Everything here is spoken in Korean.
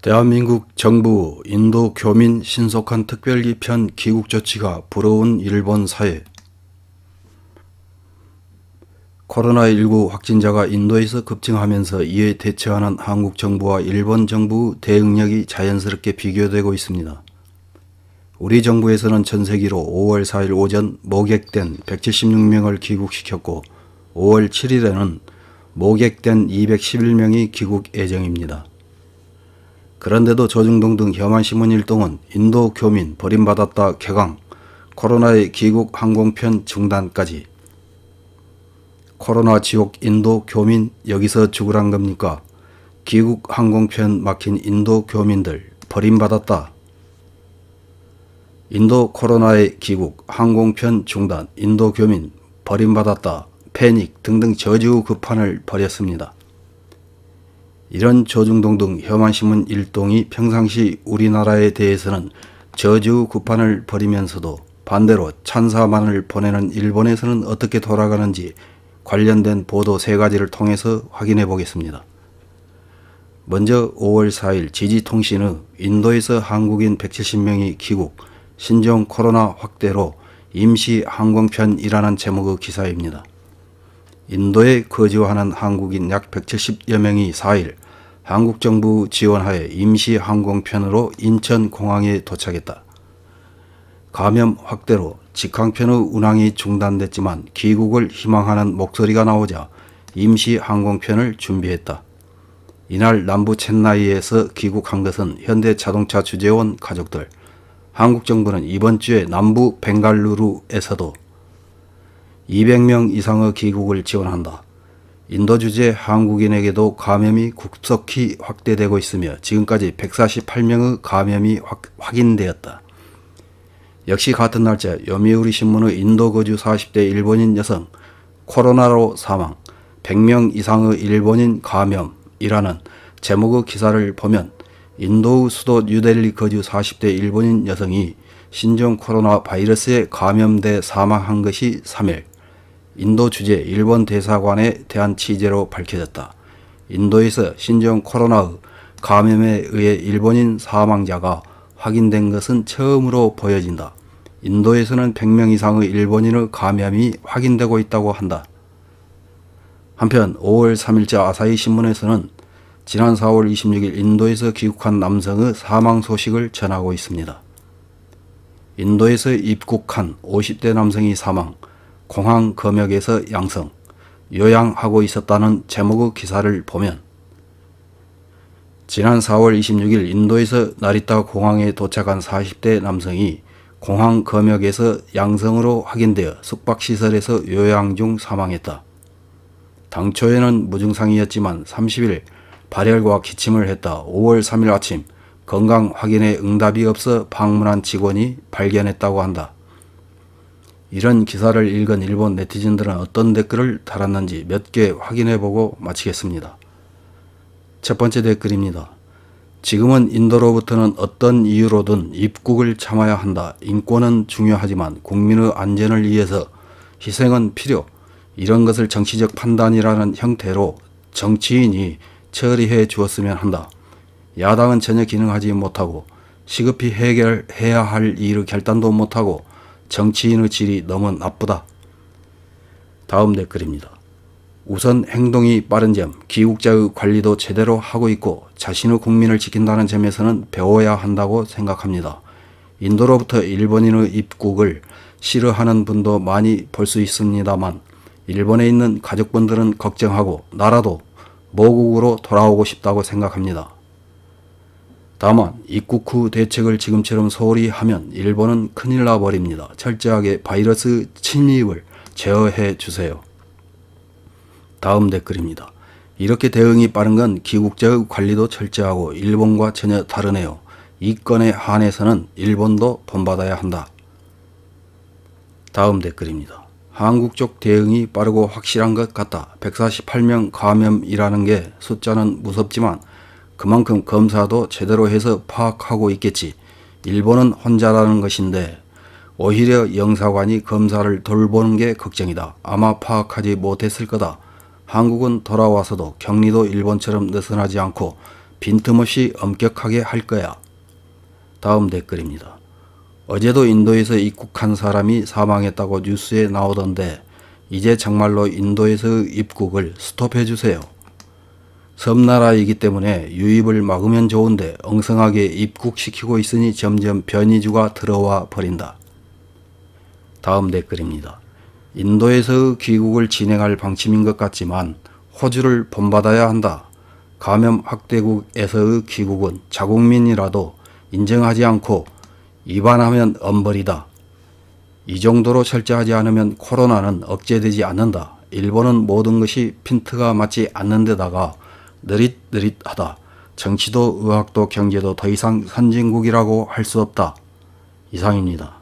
대한민국 정부 인도 교민 신속한 특별기 편 귀국 조치가 불어온 일본 사회. 코로나19 확진자가 인도에서 급증하면서 이에 대처하는 한국 정부와 일본 정부 대응력이 자연스럽게 비교되고 있습니다. 우리 정부에서는 전세기로 5월 4일 오전 모객된 176명을 귀국시켰고 5월 7일에는 모객된 211명이 귀국 예정입니다. 그런데도 조중동 등 혐한신문 일동은 인도 교민 버림받았다 개강, 코로나의 귀국 항공편 중단까지. 코로나 지옥 인도 교민 여기서 죽으란 겁니까? 귀국 항공편 막힌 인도 교민들 버림받았다. 인도 코로나의 귀국, 항공편 중단, 인도 교민 버림받았다, 패닉 등등 저주급판을 벌였습니다. 이런 조중동 등 혐한신문 일동이 평상시 우리나라에 대해서는 저주급판을 벌이면서도 반대로 찬사만을 보내는 일본에서는 어떻게 돌아가는지 관련된 보도 3가지를 통해서 확인해 보겠습니다. 먼저 5월 4일 지지통신의 인도에서 한국인 170명이 귀국, 신종 코로나 확대로 임시 항공편이라는 제목의 기사입니다. 인도에 거주하는 한국인 약 170여 명이 4일 한국 정부 지원하에 임시 항공편으로 인천공항에 도착했다. 감염 확대로 직항편의 운항이 중단됐지만 귀국을 희망하는 목소리가 나오자 임시 항공편을 준비했다. 이날 남부 첸나이에서 귀국한 것은 현대자동차 주재원 가족들. 한국 정부는 이번 주에 남부 벵갈루루에서도 200명 이상의 귀국을 지원한다. 인도 주재 한국인에게도 감염이 급속히 확대되고 있으며 지금까지 148명의 감염이 확인되었다. 역시 같은 날짜 요미우리 신문의 인도 거주 40대 일본인 여성 코로나로 사망, 100명 이상의 일본인 감염이라는 제목의 기사를 보면 인도의 수도 뉴델리 거주 40대 일본인 여성이 신종 코로나 바이러스에 감염돼 사망한 것이 3일 인도 주재 일본 대사관에 대한 취재로 밝혀졌다. 인도에서 신종 코로나의 감염에 의해 일본인 사망자가 확인된 것은 처음으로 보여진다. 인도에서는 100명 이상의 일본인의 감염이 확인되고 있다고 한다. 한편 5월 3일자 아사히 신문에서는 지난 4월 26일 인도에서 귀국한 남성의 사망 소식을 전하고 있습니다. 인도에서 입국한 50대 남성이 사망, 공항 검역에서 양성, 요양하고 있었다는 제목의 기사를 보면 지난 4월 26일 인도에서 나리타 공항에 도착한 40대 남성이 공항 검역에서 양성으로 확인되어 숙박시설에서 요양 중 사망했다. 당초에는 무증상이었지만 30일 발열과 기침을 했다. 5월 3일 아침 건강 확인에 응답이 없어 방문한 직원이 발견했다고 한다. 이런 기사를 읽은 일본 네티즌들은 어떤 댓글을 달았는지 몇 개 확인해보고 마치겠습니다. 첫 번째 댓글입니다. 지금은 인도로부터는 어떤 이유로든 입국을 참아야 한다. 인권은 중요하지만 국민의 안전을 위해서 희생은 필요. 이런 것을 정치적 판단이라는 형태로 정치인이 처리해 주었으면 한다. 야당은 전혀 기능하지 못하고 시급히 해결해야 할 일의 결단도 못하고 정치인의 질이 너무 나쁘다. 다음 댓글입니다. 우선 행동이 빠른 점, 귀국자의 관리도 제대로 하고 있고 자신의 국민을 지킨다는 점에서는 배워야 한다고 생각합니다. 인도로부터 일본인의 입국을 싫어하는 분도 많이 볼 수 있습니다만 일본에 있는 가족분들은 걱정하고 나라도 모국으로 돌아오고 싶다고 생각합니다. 다만 입국 후 대책을 지금처럼 소홀히 하면 일본은 큰일 나버립니다. 철저하게 바이러스 침입을 제어해 주세요. 다음 댓글입니다. 이렇게 대응이 빠른 건 귀국자의 관리도 철저하고 일본과 전혀 다르네요. 이 건에 한해서는 일본도 본받아야 한다. 다음 댓글입니다. 한국 쪽 대응이 빠르고 확실한 것 같다. 148명 감염이라는 게 숫자는 무섭지만 그만큼 검사도 제대로 해서 파악하고 있겠지. 일본은 혼자라는 것인데 오히려 영사관이 검사를 돌보는 게 걱정이다. 아마 파악하지 못했을 거다. 한국은 돌아와서도 격리도 일본처럼 느슨하지 않고 빈틈없이 엄격하게 할 거야. 다음 댓글입니다. 어제도 인도에서 입국한 사람이 사망했다고 뉴스에 나오던데 이제 정말로 인도에서의 입국을 스톱해 주세요. 섬나라이기 때문에 유입을 막으면 좋은데 엉성하게 입국시키고 있으니 점점 변이주가 들어와 버린다. 다음 댓글입니다. 인도에서의 귀국을 진행할 방침인 것 같지만 호주를 본받아야 한다. 감염 확대국에서의 귀국은 자국민이라도 인정하지 않고 위반하면 엄벌이다. 이 정도로 철저하지 않으면 코로나는 억제되지 않는다. 일본은 모든 것이 핀트가 맞지 않는 데다가 느릿느릿하다. 정치도 의학도 경제도 더 이상 선진국이라고 할 수 없다. 이상입니다.